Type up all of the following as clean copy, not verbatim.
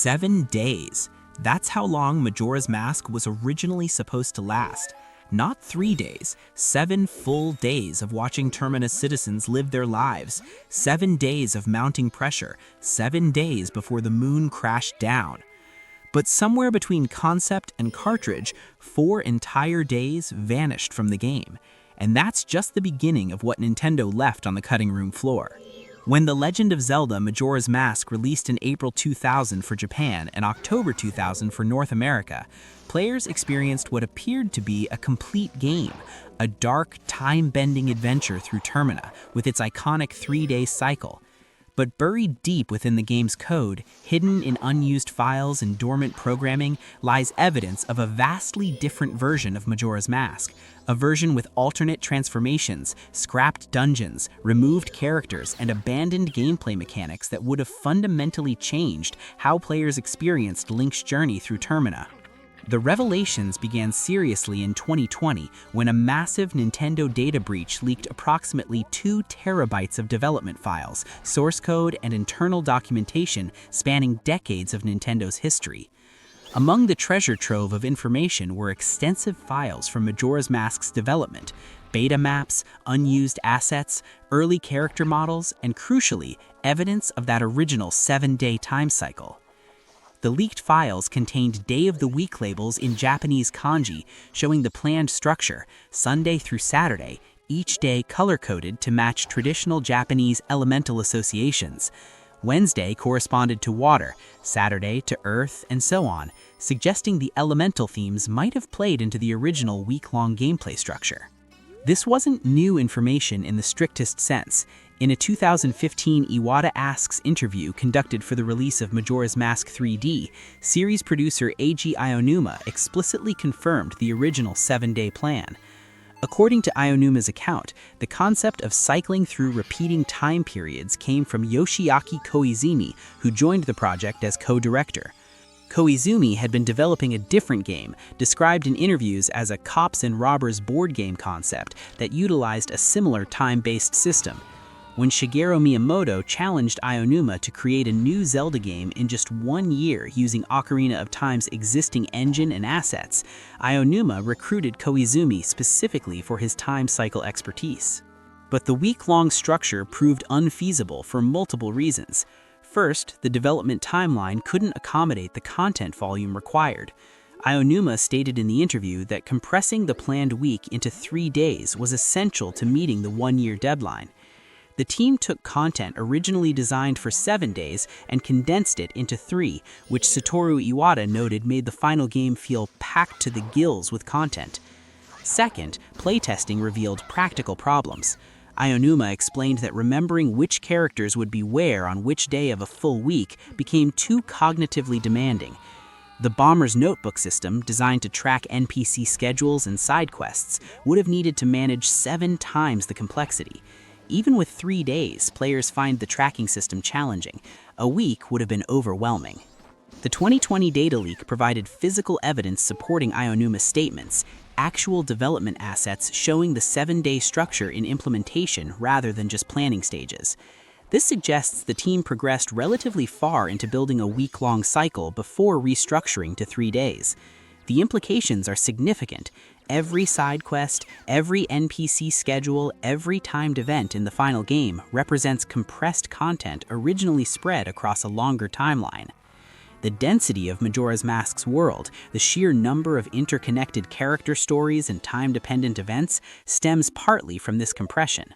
7 days. That's how long Majora's Mask was originally supposed to last. Not 3 days, 7 full days of watching Termina's citizens live their lives, 7 days of mounting pressure, 7 days before the moon crashed down. But somewhere between concept and cartridge, 4 entire days vanished from the game. And that's just the beginning of what Nintendo left on the cutting room floor. When The Legend of Zelda Majora's Mask released in April 2000 for Japan and October 2000 for North America, players experienced what appeared to be a complete game, a dark, time-bending adventure through Termina with its iconic 3-day cycle. But buried deep within the game's code, hidden in unused files and dormant programming, lies evidence of a vastly different version of Majora's Mask, a version with alternate transformations, scrapped dungeons, removed characters, and abandoned gameplay mechanics that would have fundamentally changed how players experienced Link's journey through Termina. The revelations began seriously in 2020 when a massive Nintendo data breach leaked approximately 2 terabytes of development files, source code, and internal documentation spanning decades of Nintendo's history. Among the treasure trove of information were extensive files from Majora's Mask's development, beta maps, unused assets, early character models, and crucially, evidence of that original 7-day time cycle. The leaked files contained day-of-the-week labels in Japanese kanji showing the planned structure, Sunday through Saturday, each day color-coded to match traditional Japanese elemental associations. Wednesday corresponded to water, Saturday to earth, and so on, suggesting the elemental themes might have played into the original week-long gameplay structure. This wasn't new information in the strictest sense. In a 2015 Iwata Asks interview conducted for the release of Majora's Mask 3D, series producer Eiji Aonuma explicitly confirmed the original 7-day plan. According to Aonuma's account, the concept of cycling through repeating time periods came from Yoshiaki Koizumi, who joined the project as co-director. Koizumi had been developing a different game, described in interviews as a cops and robbers board game concept that utilized a similar time-based system. When Shigeru Miyamoto challenged Aonuma to create a new Zelda game in just 1 year using Ocarina of Time's existing engine and assets, Aonuma recruited Koizumi specifically for his time cycle expertise. But the week-long structure proved unfeasible for multiple reasons. First, the development timeline couldn't accommodate the content volume required. Aonuma stated in the interview that compressing the planned week into 3 days was essential to meeting the 1-year deadline. The team took content originally designed for 7 days and condensed it into 3, which Satoru Iwata noted made the final game feel packed to the gills with content. Second, playtesting revealed practical problems. Aonuma explained that remembering which characters would be where on which day of a full week became too cognitively demanding. The Bomber's Notebook system, designed to track NPC schedules and side quests, would have needed to manage 7 times the complexity. Even with 3 days, players find the tracking system challenging. A week would have been overwhelming. The 2020 data leak provided physical evidence supporting Aonuma's statements, actual development assets showing the 7-day structure in implementation rather than just planning stages. This suggests the team progressed relatively far into building a week-long cycle before restructuring to 3 days. The implications are significant. Every side quest, every NPC schedule, every timed event in the final game represents compressed content originally spread across a longer timeline. The density of Majora's Mask's world, the sheer number of interconnected character stories and time-dependent events, stems partly from this compression.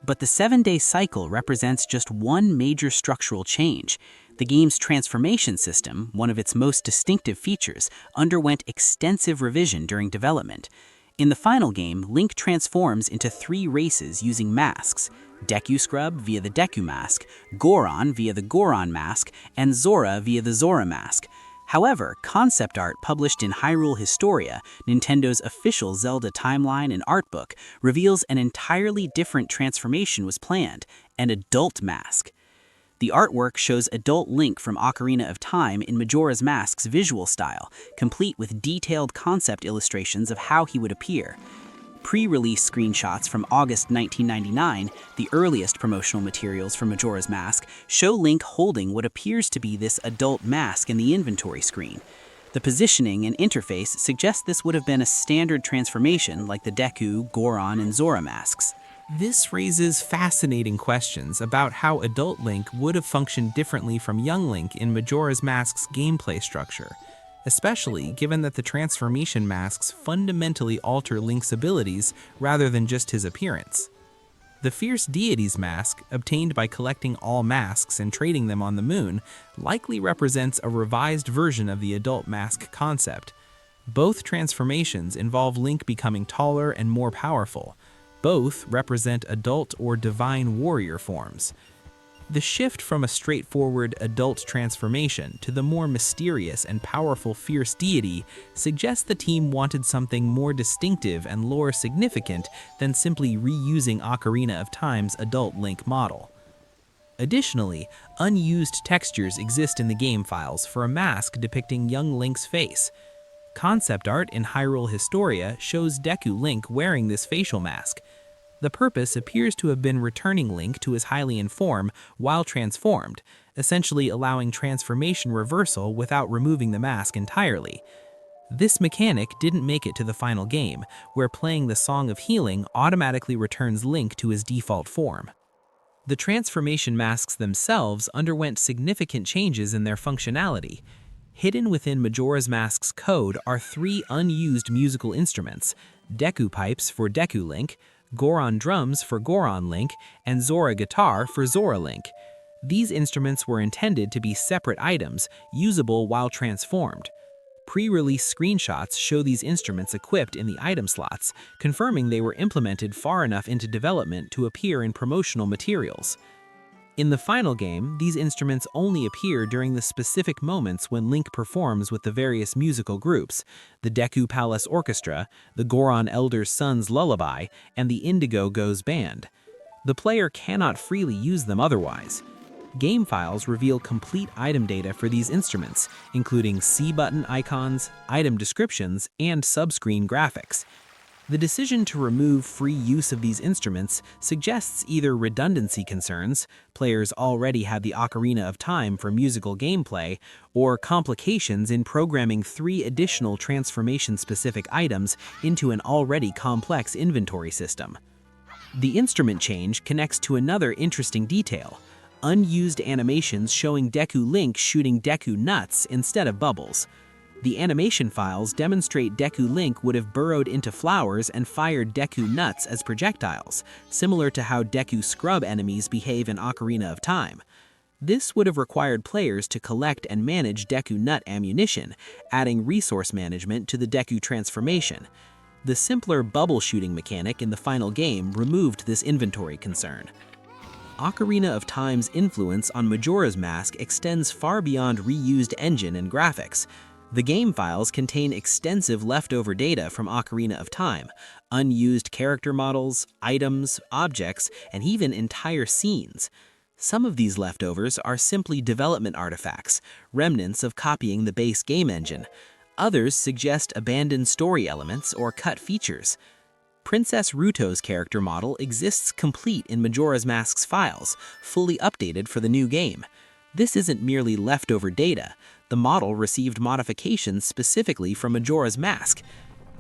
But the 7-day cycle represents just one major structural change. The game's transformation system, one of its most distinctive features, underwent extensive revision during development. In the final game, Link transforms into 3 races using masks: Deku Scrub via the Deku Mask, Goron via the Goron Mask, and Zora via the Zora Mask. However, concept art published in Hyrule Historia, Nintendo's official Zelda timeline and art book, reveals an entirely different transformation was planned: an adult mask. The artwork shows adult Link from Ocarina of Time in Majora's Mask's visual style, complete with detailed concept illustrations of how he would appear. Pre-release screenshots from August 1999, the earliest promotional materials for Majora's Mask, show Link holding what appears to be this adult mask in the inventory screen. The positioning and interface suggest this would have been a standard transformation like the Deku, Goron, and Zora masks. This raises fascinating questions about how adult Link would have functioned differently from young Link in Majora's Mask's gameplay structure, especially given that the transformation masks fundamentally alter Link's abilities rather than just his appearance. The Fierce Deity's mask, obtained by collecting all masks and trading them on the moon, likely represents a revised version of the adult mask concept. Both transformations involve Link becoming taller and more powerful. Both represent adult or divine warrior forms. The shift from a straightforward adult transformation to the more mysterious and powerful Fierce Deity suggests the team wanted something more distinctive and lore significant than simply reusing Ocarina of Time's adult Link model. Additionally, unused textures exist in the game files for a mask depicting young Link's face. Concept art in Hyrule Historia shows Deku Link wearing this facial mask. The purpose appears to have been returning Link to his Hylian form while transformed, essentially allowing transformation reversal without removing the mask entirely. This mechanic didn't make it to the final game, where playing the Song of Healing automatically returns Link to his default form. The transformation masks themselves underwent significant changes in their functionality. Hidden within Majora's Mask's code are 3 unused musical instruments: Deku pipes for Deku Link, Goron drums for Goron Link, and Zora guitar for Zora Link. These instruments were intended to be separate items, usable while transformed. Pre-release screenshots show these instruments equipped in the item slots, confirming they were implemented far enough into development to appear in promotional materials. In the final game, these instruments only appear during the specific moments when Link performs with the various musical groups: the Deku Palace Orchestra, the Goron Elder's Son's Lullaby, and the Indigo Go's Band. The player cannot freely use them otherwise. Game files reveal complete item data for these instruments, including C-button icons, item descriptions, and subscreen graphics. The decision to remove free use of these instruments suggests either redundancy concerns, players already had the Ocarina of Time for musical gameplay, or complications in programming 3 additional transformation-specific items into an already complex inventory system. The instrument change connects to another interesting detail: unused animations showing Deku Link shooting Deku nuts instead of bubbles. The animation files demonstrate Deku Link would have burrowed into flowers and fired Deku nuts as projectiles, similar to how Deku Scrub enemies behave in Ocarina of Time. This would have required players to collect and manage Deku nut ammunition, adding resource management to the Deku transformation. The simpler bubble shooting mechanic in the final game removed this inventory concern. Ocarina of Time's influence on Majora's Mask extends far beyond reused engine and graphics. The game files contain extensive leftover data from Ocarina of Time: unused character models, items, objects, and even entire scenes. Some of these leftovers are simply development artifacts, remnants of copying the base game engine. Others suggest abandoned story elements or cut features. Princess Ruto's character model exists complete in Majora's Mask's files, fully updated for the new game. This isn't merely leftover data. The model received modifications specifically from Majora's Mask.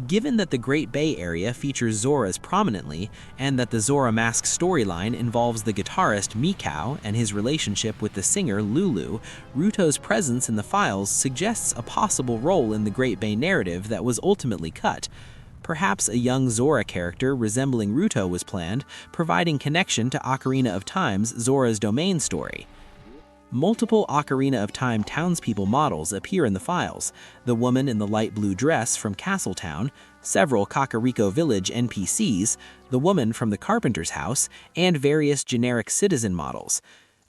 Given that the Great Bay area features Zoras prominently, and that the Zora Mask storyline involves the guitarist Mikau and his relationship with the singer Lulu, Ruto's presence in the files suggests a possible role in the Great Bay narrative that was ultimately cut. Perhaps a young Zora character resembling Ruto was planned, providing connection to Ocarina of Time's Zora's Domain story. Multiple Ocarina of Time townspeople models appear in the files: the woman in the light blue dress from Castletown, several Kakariko Village NPCs, the woman from the carpenter's house, and various generic citizen models.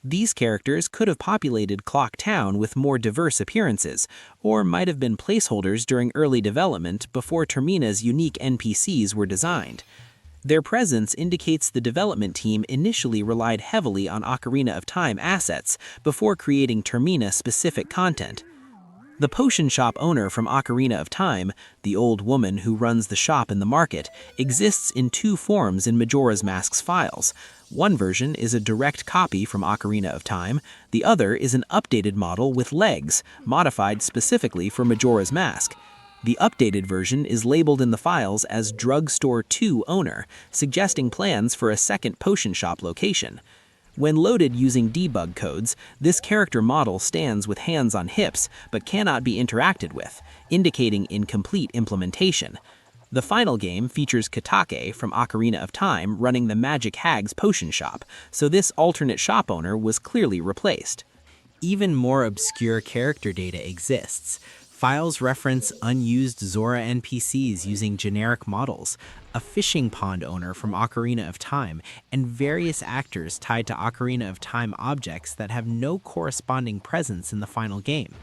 These characters could have populated Clock Town with more diverse appearances, or might have been placeholders during early development before Termina's unique NPCs were designed. Their presence indicates the development team initially relied heavily on Ocarina of Time assets before creating Termina-specific content. The potion shop owner from Ocarina of Time, the old woman who runs the shop in the market, exists in two forms in Majora's Mask's files. One version is a direct copy from Ocarina of Time, the other is an updated model with legs, modified specifically for Majora's Mask. The updated version is labeled in the files as Drugstore 2 Owner, suggesting plans for a second potion shop location. When loaded using debug codes, this character model stands with hands on hips but cannot be interacted with, indicating incomplete implementation. The final game features Katake from Ocarina of Time running the Magic Hag's potion shop, so this alternate shop owner was clearly replaced. Even more obscure character data exists. Files reference unused Zora NPCs using generic models, a fishing pond owner from Ocarina of Time, and various actors tied to Ocarina of Time objects that have no corresponding presence in the final game.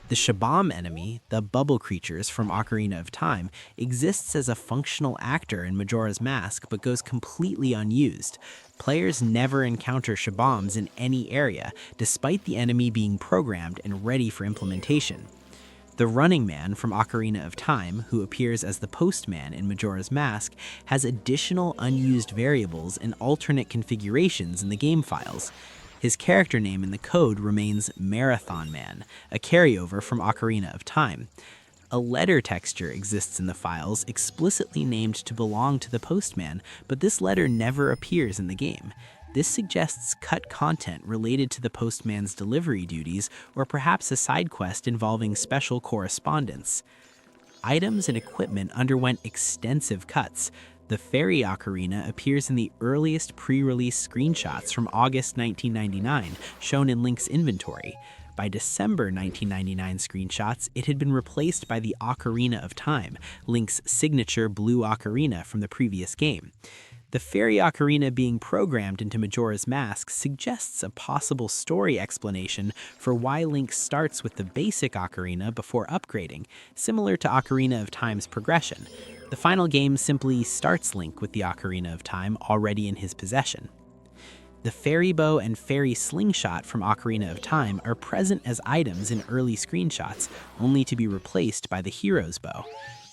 The Shabam enemy, the bubble creatures from Ocarina of Time, exists as a functional actor in Majora's Mask but goes completely unused. Players never encounter Shabams in any area, despite the enemy being programmed and ready for implementation. The Running Man from Ocarina of Time, who appears as the Postman in Majora's Mask, has additional unused variables and alternate configurations in the game files. His character name in the code remains Marathon Man, a carryover from Ocarina of Time. A letter texture exists in the files explicitly named to belong to the Postman, but this letter never appears in the game. This suggests cut content related to the postman's delivery duties, or perhaps a side quest involving special correspondence. Items and equipment underwent extensive cuts. The Fairy Ocarina appears in the earliest pre-release screenshots from August 1999, shown in Link's inventory. By December 1999 screenshots, it had been replaced by the Ocarina of Time, Link's signature blue ocarina from the previous game. The Fairy Ocarina being programmed into Majora's Mask suggests a possible story explanation for why Link starts with the basic ocarina before upgrading, similar to Ocarina of Time's progression. The final game simply starts Link with the Ocarina of Time already in his possession. The Fairy Bow and Fairy Slingshot from Ocarina of Time are present as items in early screenshots, only to be replaced by the Hero's Bow.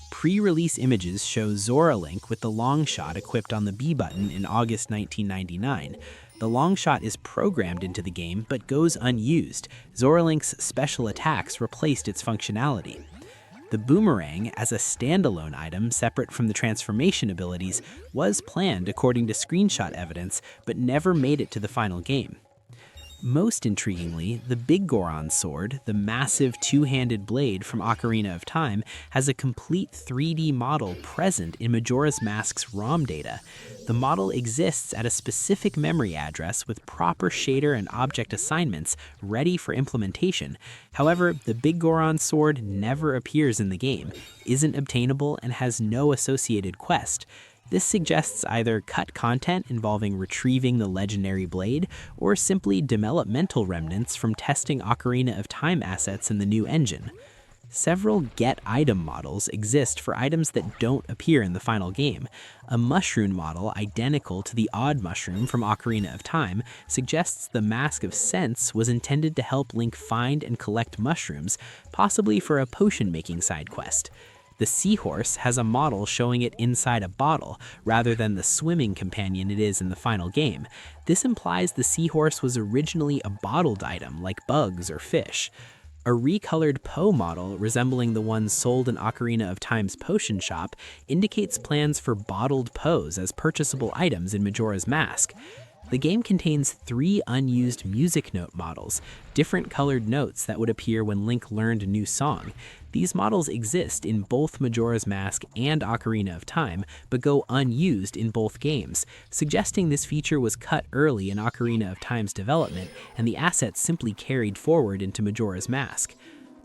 Pre-release images show Zora Link with the long shot equipped on the B button in August 1999. The long shot is programmed into the game but goes unused. Zora Link's special attacks replaced its functionality. The boomerang, as a standalone item separate from the transformation abilities, was planned according to screenshot evidence but never made it to the final game. Most intriguingly, the Big Goron sword, the massive two-handed blade from Ocarina of Time, has a complete 3D model present in Majora's Mask's ROM data. The model exists at a specific memory address with proper shader and object assignments ready for implementation. However, the Big Goron sword never appears in the game, isn't obtainable, and has no associated quest. This suggests either cut content involving retrieving the legendary blade, or simply developmental remnants from testing Ocarina of Time assets in the new engine. Several get item models exist for items that don't appear in the final game. A mushroom model identical to the odd mushroom from Ocarina of Time suggests the Mask of Sense was intended to help Link find and collect mushrooms, possibly for a potion-making side quest. The seahorse has a model showing it inside a bottle, rather than the swimming companion it is in the final game. This implies the seahorse was originally a bottled item, like bugs or fish. A recolored Poe model, resembling the one sold in Ocarina of Time's potion shop, indicates plans for bottled Poes as purchasable items in Majora's Mask. The game contains 3 unused music note models, different colored notes that would appear when Link learned a new song. These models exist in both Majora's Mask and Ocarina of Time, but go unused in both games, suggesting this feature was cut early in Ocarina of Time's development, and the assets simply carried forward into Majora's Mask.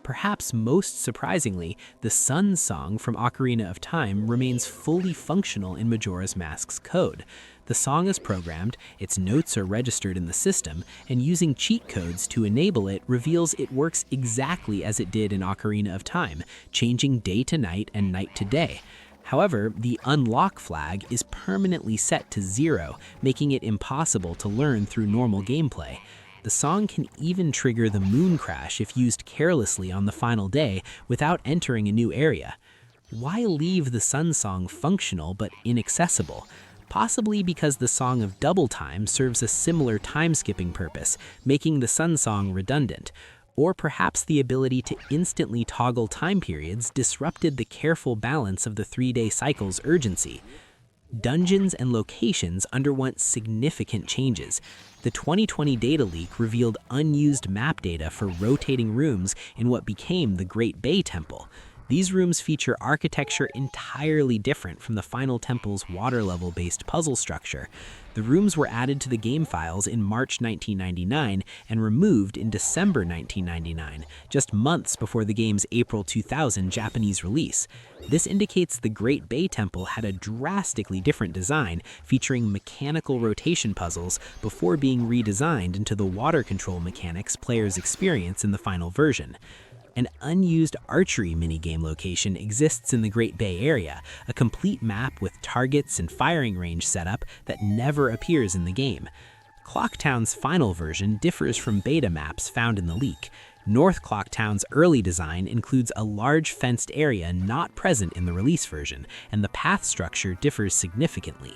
Perhaps most surprisingly, the Sun song from Ocarina of Time remains fully functional in Majora's Mask's code. The song is programmed, its notes are registered in the system, and using cheat codes to enable it reveals it works exactly as it did in Ocarina of Time, changing day to night and night to day. However, the unlock flag is permanently set to 0, making it impossible to learn through normal gameplay. The song can even trigger the moon crash if used carelessly on the final day without entering a new area. Why leave the Sun Song functional but inaccessible? Possibly because the Song of Double Time serves a similar time-skipping purpose, making the Sun Song redundant. Or perhaps the ability to instantly toggle time periods disrupted the careful balance of the 3-day cycle's urgency. Dungeons and locations underwent significant changes. The 2020 data leak revealed unused map data for rotating rooms in what became the Great Bay Temple. These rooms feature architecture entirely different from the final temple's water-level-based puzzle structure. The rooms were added to the game files in March 1999 and removed in December 1999, just months before the game's April 2000 Japanese release. This indicates the Great Bay Temple had a drastically different design, featuring mechanical rotation puzzles before being redesigned into the water control mechanics players experience in the final version. An unused archery minigame location exists in the Great Bay Area, a complete map with targets and firing range setup that never appears in the game. Clocktown's final version differs from beta maps found in the leak. North Clocktown's early design includes a large fenced area not present in the release version, and the path structure differs significantly.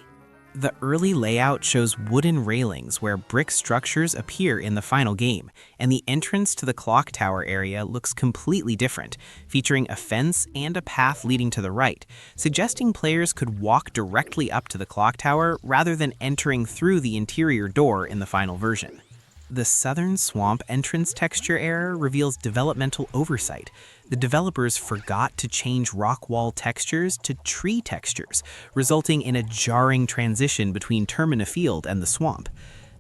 The early layout shows wooden railings where brick structures appear in the final game, and the entrance to the clock tower area looks completely different, featuring a fence and a path leading to the right, suggesting players could walk directly up to the clock tower rather than entering through the interior door in the final version. The Southern Swamp entrance texture error reveals developmental oversight. The developers forgot to change rock wall textures to tree textures, resulting in a jarring transition between Termina Field and the swamp.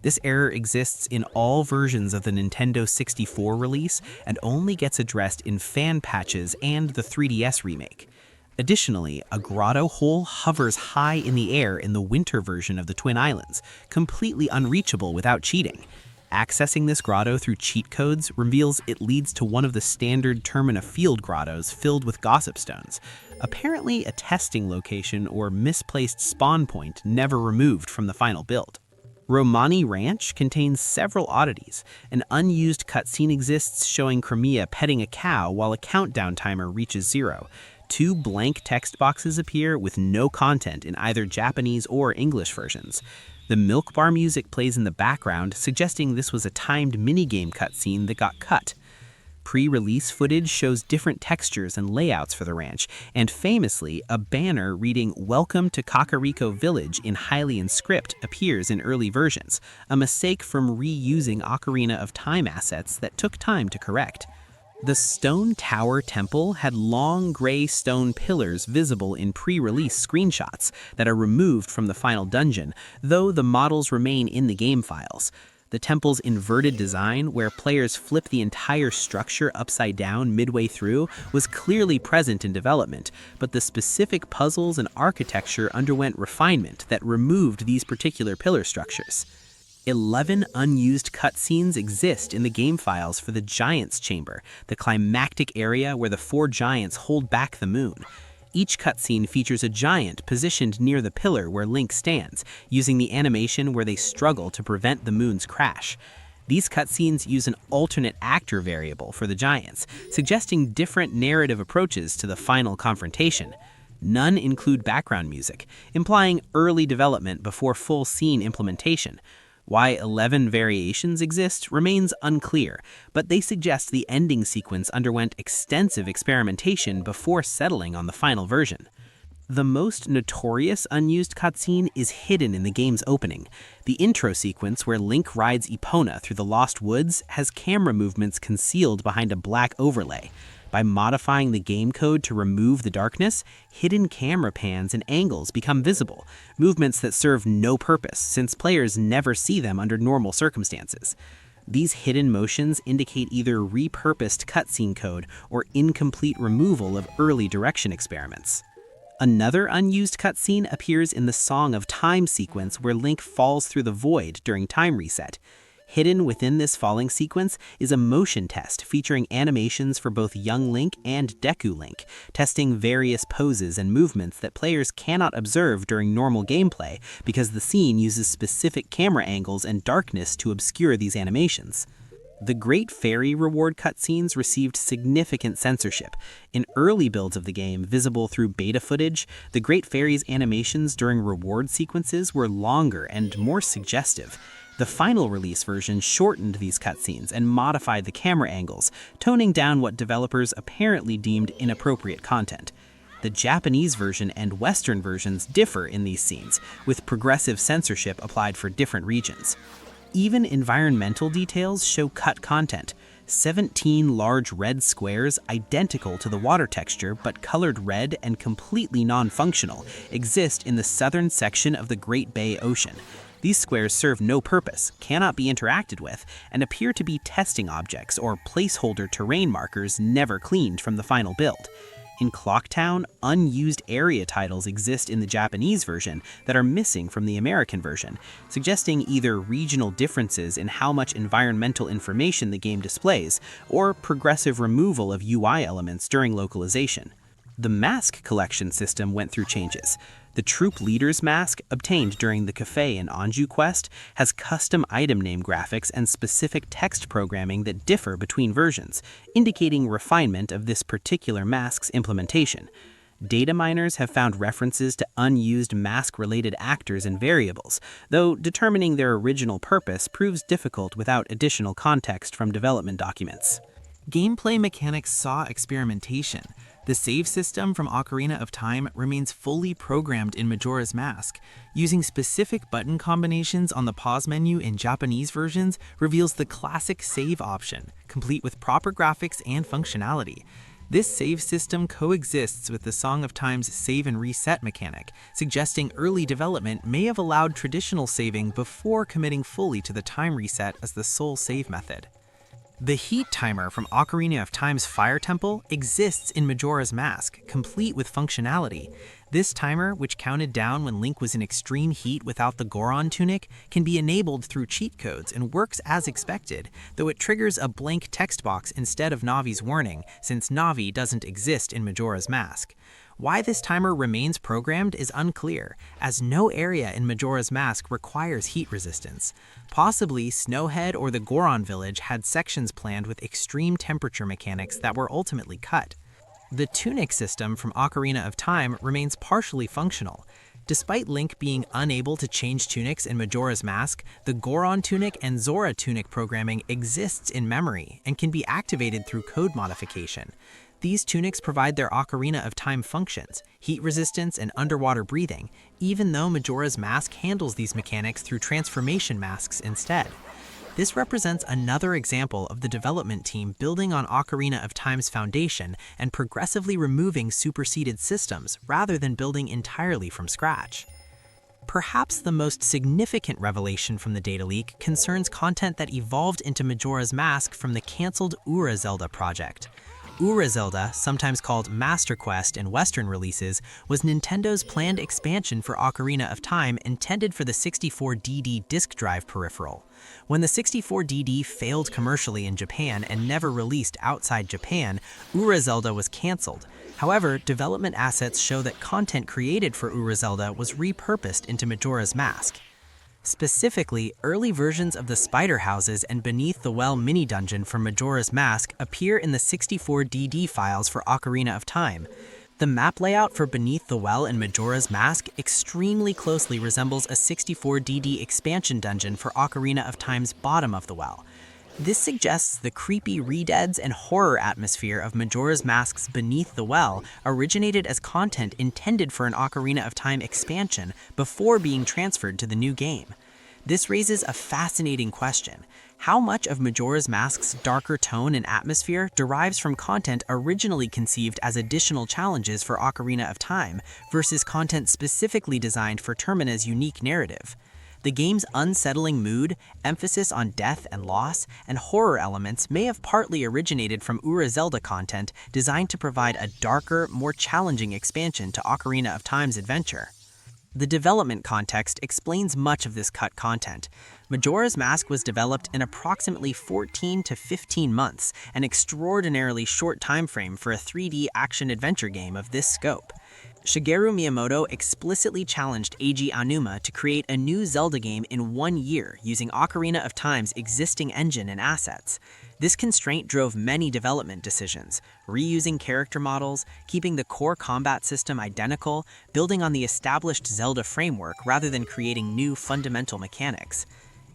This error exists in all versions of the Nintendo 64 release and only gets addressed in fan patches and the 3DS remake. Additionally, a grotto hole hovers high in the air in the winter version of the Twin Islands, completely unreachable without cheating. Accessing this grotto through cheat codes reveals it leads to one of the standard Termina Field grottos filled with gossip stones, apparently a testing location or misplaced spawn point never removed from the final build. Romani Ranch contains several oddities. An unused cutscene exists showing Crimea petting a cow while a countdown timer reaches 0. 2 blank text boxes appear with no content in either Japanese or English versions. The milk bar music plays in the background, suggesting this was a timed minigame cutscene that got cut. Pre-release footage shows different textures and layouts for the ranch, and famously, a banner reading "Welcome to Kakariko Village" in Hylian script appears in early versions, a mistake from reusing Ocarina of Time assets that took time to correct. The Stone Tower Temple had long gray stone pillars visible in pre-release screenshots that are removed from the final dungeon, though the models remain in the game files. The temple's inverted design, where players flip the entire structure upside down midway through, was clearly present in development, but the specific puzzles and architecture underwent refinement that removed these particular pillar structures. 11 unused cutscenes exist in the game files for the Giant's Chamber, the climactic area where the 4 giants hold back the moon. Each cutscene features a giant positioned near the pillar where Link stands, using the animation where they struggle to prevent the moon's crash. These cutscenes use an alternate actor variable for the giants, suggesting different narrative approaches to the final confrontation. None include background music, implying early development before full scene implementation. Why 11 variations exist remains unclear, but they suggest the ending sequence underwent extensive experimentation before settling on the final version. The most notorious unused cutscene is hidden in the game's opening. The intro sequence where Link rides Epona through the Lost Woods has camera movements concealed behind a black overlay. By modifying the game code to remove the darkness, hidden camera pans and angles become visible, movements that serve no purpose since players never see them under normal circumstances. These hidden motions indicate either repurposed cutscene code or incomplete removal of early direction experiments. Another unused cutscene appears in the Song of Time sequence where Link falls through the void during time reset. Hidden within this falling sequence is a motion test featuring animations for both young Link and Deku Link, testing various poses and movements that players cannot observe during normal gameplay because the scene uses specific camera angles and darkness to obscure these animations. The Great Fairy reward cutscenes received significant censorship. In early builds of the game, visible through beta footage, the Great Fairy's animations during reward sequences were longer and more suggestive. The final release version shortened these cutscenes and modified the camera angles, toning down what developers apparently deemed inappropriate content. The Japanese version and Western versions differ in these scenes, with progressive censorship applied for different regions. Even environmental details show cut content. 17 large red squares, identical to the water texture but colored red and completely non-functional, exist in the southern section of the Great Bay Ocean. These squares serve no purpose, cannot be interacted with, and appear to be testing objects or placeholder terrain markers never cleaned from the final build. In Clocktown, unused area titles exist in the Japanese version that are missing from the American version, suggesting either regional differences in how much environmental information the game displays, or progressive removal of UI elements during localization. The mask collection system went through changes. The Troop Leader's mask, obtained during the Cafe and Anju quest, has custom item name graphics and specific text programming that differ between versions, indicating refinement of this particular mask's implementation. Data miners have found references to unused mask-related actors and variables, though determining their original purpose proves difficult without additional context from development documents. Gameplay mechanics saw experimentation. The save system from Ocarina of Time remains fully programmed in Majora's Mask. Using specific button combinations on the pause menu in Japanese versions reveals the classic save option, complete with proper graphics and functionality. This save system coexists with the Song of Time's save and reset mechanic, suggesting early development may have allowed traditional saving before committing fully to the time reset as the sole save method. The heat timer from Ocarina of Time's Fire Temple exists in Majora's Mask, complete with functionality. This timer, which counted down when Link was in extreme heat without the Goron tunic, can be enabled through cheat codes and works as expected, though it triggers a blank text box instead of Navi's warning, since Navi doesn't exist in Majora's Mask. Why this timer remains programmed is unclear, as no area in Majora's Mask requires heat resistance. Possibly, Snowhead or the Goron village had sections planned with extreme temperature mechanics that were ultimately cut. The tunic system from Ocarina of Time remains partially functional. Despite Link being unable to change tunics in Majora's Mask, the Goron tunic and Zora tunic programming exists in memory and can be activated through code modification. These tunics provide their Ocarina of Time functions, heat resistance and underwater breathing, even though Majora's Mask handles these mechanics through transformation masks instead. This represents another example of the development team building on Ocarina of Time's foundation and progressively removing superseded systems rather than building entirely from scratch. Perhaps the most significant revelation from the data leak concerns content that evolved into Majora's Mask from the cancelled Ura Zelda project. Ura Zelda, sometimes called Master Quest in Western releases, was Nintendo's planned expansion for Ocarina of Time intended for the 64DD disk drive peripheral. When the 64DD failed commercially in Japan and never released outside Japan, Ura Zelda was cancelled. However, development assets show that content created for Ura Zelda was repurposed into Majora's Mask. Specifically, early versions of the Spider Houses and Beneath the Well mini-dungeon from Majora's Mask appear in the 64DD files for Ocarina of Time. The map layout for Beneath the Well in Majora's Mask extremely closely resembles a 64DD expansion dungeon for Ocarina of Time's Bottom of the Well. This suggests the creepy redeads and horror atmosphere of Majora's Mask's Beneath the Well originated as content intended for an Ocarina of Time expansion before being transferred to the new game. This raises a fascinating question. How much of Majora's Mask's darker tone and atmosphere derives from content originally conceived as additional challenges for Ocarina of Time versus content specifically designed for Termina's unique narrative? The game's unsettling mood, emphasis on death and loss, and horror elements may have partly originated from Ura Zelda content designed to provide a darker, more challenging expansion to Ocarina of Time's adventure. The development context explains much of this cut content. Majora's Mask was developed in approximately 14 to 15 months, an extraordinarily short time frame for a 3D action-adventure game of this scope. Shigeru Miyamoto explicitly challenged Eiji Aonuma to create a new Zelda game in 1 year using Ocarina of Time's existing engine and assets. This constraint drove many development decisions, reusing character models, keeping the core combat system identical, building on the established Zelda framework rather than creating new fundamental mechanics.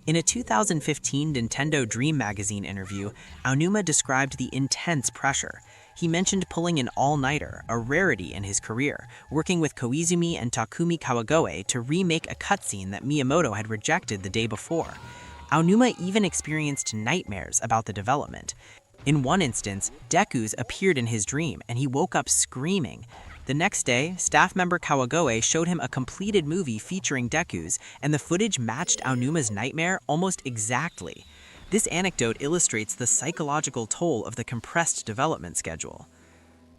In a 2015 Nintendo Dream Magazine interview, Aonuma described the intense pressure. He mentioned pulling an all-nighter, a rarity in his career, working with Koizumi and Takumi Kawagoe to remake a cutscene that Miyamoto had rejected the day before. Aonuma even experienced nightmares about the development. In one instance, Deku's appeared in his dream and he woke up screaming. The next day, staff member Kawagoe showed him a completed movie featuring Deku's, and the footage matched Aonuma's nightmare almost exactly. This anecdote illustrates the psychological toll of the compressed development schedule.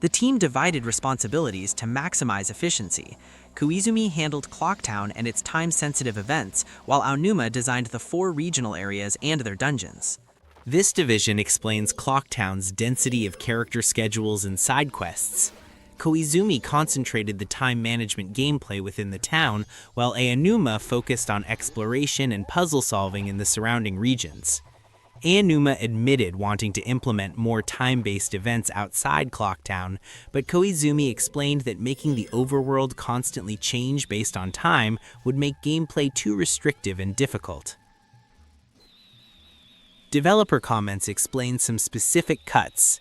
The team divided responsibilities to maximize efficiency. Koizumi handled Clocktown and its time-sensitive events, while Aonuma designed the 4 regional areas and their dungeons. This division explains Clocktown's density of character schedules and side quests. Koizumi concentrated the time management gameplay within the town, while Aonuma focused on exploration and puzzle solving in the surrounding regions. Aonuma admitted wanting to implement more time-based events outside Clocktown, but Koizumi explained that making the overworld constantly change based on time would make gameplay too restrictive and difficult. Developer comments explain some specific cuts.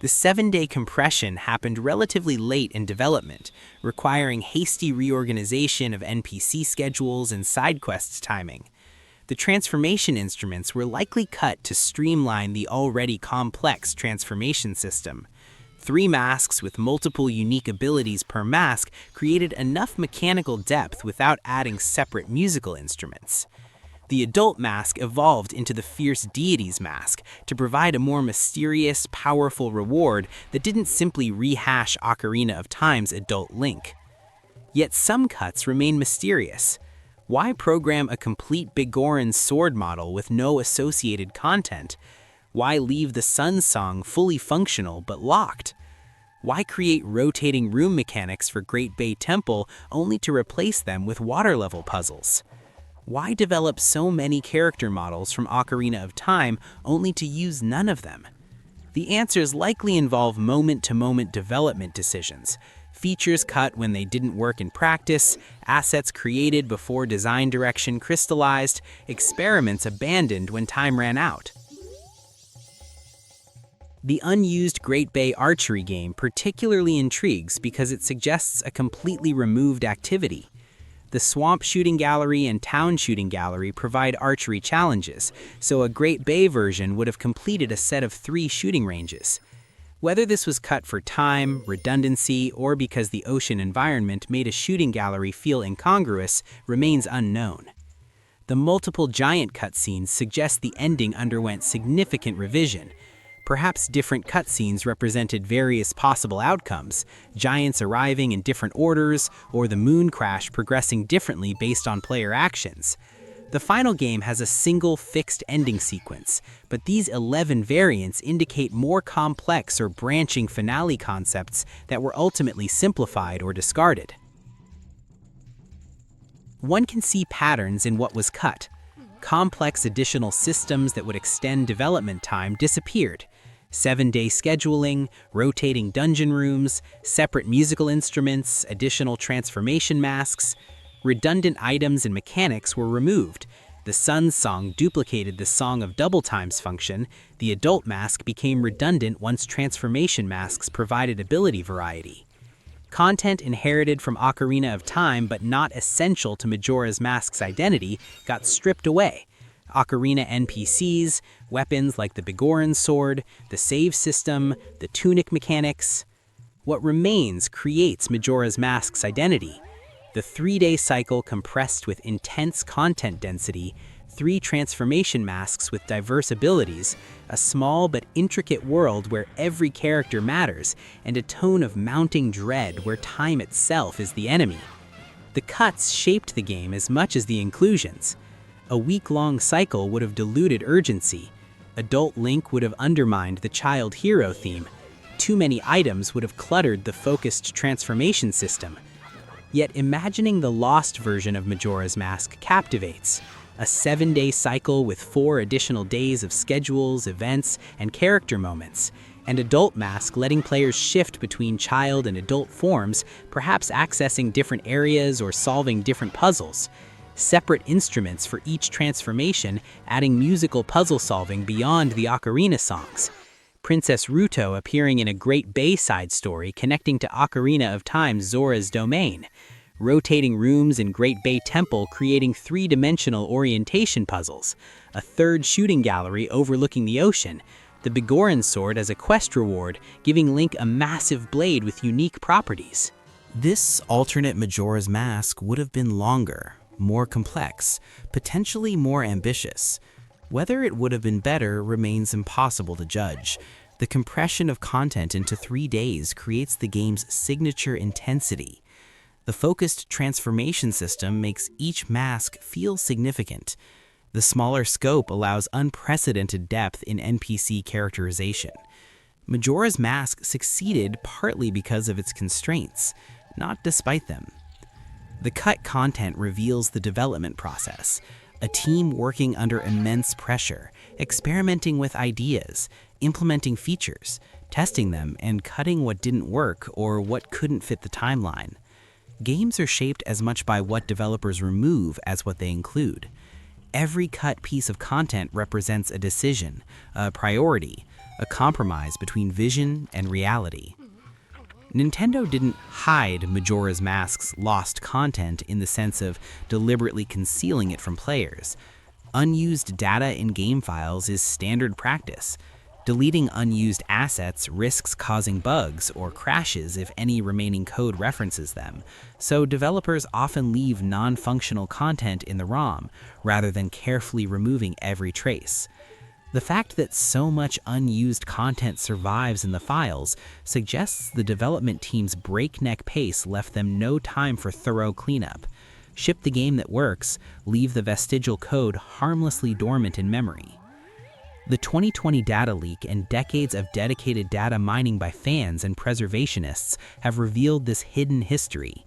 The 7-day compression happened relatively late in development, requiring hasty reorganization of NPC schedules and side quests timing. The transformation instruments were likely cut to streamline the already complex transformation system. 3 masks with multiple unique abilities per mask created enough mechanical depth without adding separate musical instruments. The adult mask evolved into the Fierce Deities mask to provide a more mysterious, powerful reward that didn't simply rehash Ocarina of Time's adult Link. Yet some cuts remain mysterious. Why program a complete Bigoran sword model with no associated content? Why leave the Sun Song fully functional but locked? Why create rotating room mechanics for Great Bay Temple only to replace them with water-level puzzles? Why develop so many character models from Ocarina of Time only to use none of them? The answers likely involve moment-to-moment development decisions, features cut when they didn't work in practice, assets created before design direction crystallized, experiments abandoned when time ran out. The unused Great Bay archery game particularly intrigues because it suggests a completely removed activity. The Swamp Shooting Gallery and Town Shooting Gallery provide archery challenges, so a Great Bay version would have completed a set of 3 shooting ranges. Whether this was cut for time, redundancy, or because the ocean environment made a shooting gallery feel incongruous remains unknown. The multiple giant cutscenes suggest the ending underwent significant revision. Perhaps different cutscenes represented various possible outcomes, giants arriving in different orders, or the moon crash progressing differently based on player actions. The final game has a single fixed ending sequence, but these 11 variants indicate more complex or branching finale concepts that were ultimately simplified or discarded. One can see patterns in what was cut. Complex additional systems that would extend development time disappeared. 7-day scheduling, rotating dungeon rooms, separate musical instruments, additional transformation masks. Redundant items and mechanics were removed. The Sun Song duplicated the Song of Double Time's function. The adult mask became redundant once transformation masks provided ability variety. Content inherited from Ocarina of Time but not essential to Majora's Mask's identity got stripped away. Ocarina NPCs, weapons like the Bigoran sword, the save system, the tunic mechanics. What remains creates Majora's Mask's identity. The 3-day cycle compressed with intense content density, 3 transformation masks with diverse abilities, a small but intricate world where every character matters, and a tone of mounting dread where time itself is the enemy. The cuts shaped the game as much as the inclusions. A week-long cycle would have diluted urgency. Adult Link would have undermined the child hero theme. Too many items would have cluttered the focused transformation system. Yet imagining the lost version of Majora's Mask captivates. A 7-day cycle with 4 additional days of schedules, events, and character moments. And Adult Mask letting players shift between child and adult forms, perhaps accessing different areas or solving different puzzles. Separate instruments for each transformation, adding musical puzzle solving beyond the ocarina songs. Princess Ruto appearing in a Great Bay side story connecting to Ocarina of Time's Zora's Domain. Rotating rooms in Great Bay Temple creating 3-dimensional orientation puzzles. A third shooting gallery overlooking the ocean. The Bigoran sword as a quest reward, giving Link a massive blade with unique properties. This alternate Majora's Mask would have been longer, more complex, potentially more ambitious. Whether it would have been better remains impossible to judge. The compression of content into 3 days creates the game's signature intensity. The focused transformation system makes each mask feel significant. The smaller scope allows unprecedented depth in NPC characterization. Majora's Mask succeeded partly because of its constraints, not despite them. The cut content reveals the development process, a team working under immense pressure, experimenting with ideas, implementing features, testing them, and cutting what didn't work or what couldn't fit the timeline. Games are shaped as much by what developers remove as what they include. Every cut piece of content represents a decision, a priority, a compromise between vision and reality. Nintendo didn't hide Majora's Mask's lost content in the sense of deliberately concealing it from players. Unused data in game files is standard practice. Deleting unused assets risks causing bugs or crashes if any remaining code references them, so developers often leave non-functional content in the ROM, rather than carefully removing every trace. The fact that so much unused content survives in the files suggests the development team's breakneck pace left them no time for thorough cleanup. Ship the game that works, leave the vestigial code harmlessly dormant in memory. The 2020 data leak and decades of dedicated data mining by fans and preservationists have revealed this hidden history.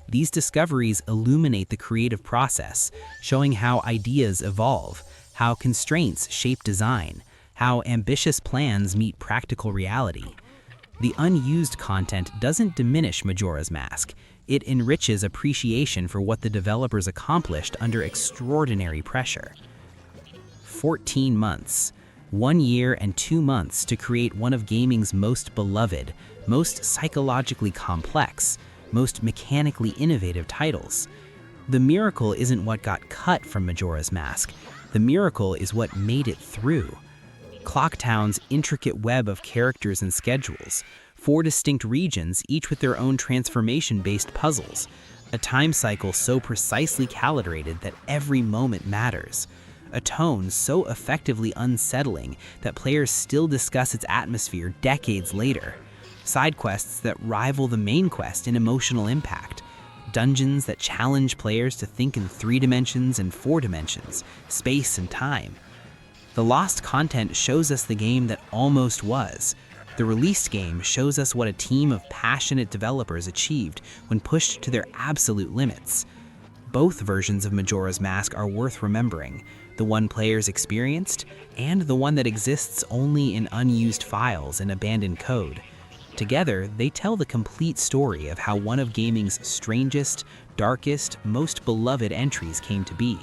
These discoveries illuminate the creative process, showing how ideas evolve, how constraints shape design, how ambitious plans meet practical reality. The unused content doesn't diminish Majora's Mask. It enriches appreciation for what the developers accomplished under extraordinary pressure. 14 months. 1 year and 2 months to create one of gaming's most beloved, most psychologically complex, most mechanically innovative titles. The miracle isn't what got cut from Majora's Mask. The miracle is what made it through. Clocktown's intricate web of characters and schedules, 4 distinct regions, each with their own transformation-based puzzles, a time cycle so precisely calibrated that every moment matters, a tone so effectively unsettling that players still discuss its atmosphere decades later, side quests that rival the main quest in emotional impact, dungeons that challenge players to think in 3 dimensions and 4 dimensions, space and time. The lost content shows us the game that almost was. The released game shows us what a team of passionate developers achieved when pushed to their absolute limits. Both versions of Majora's Mask are worth remembering, the one players experienced and the one that exists only in unused files and abandoned code. Together, they tell the complete story of how one of gaming's strangest, darkest, most beloved entries came to be.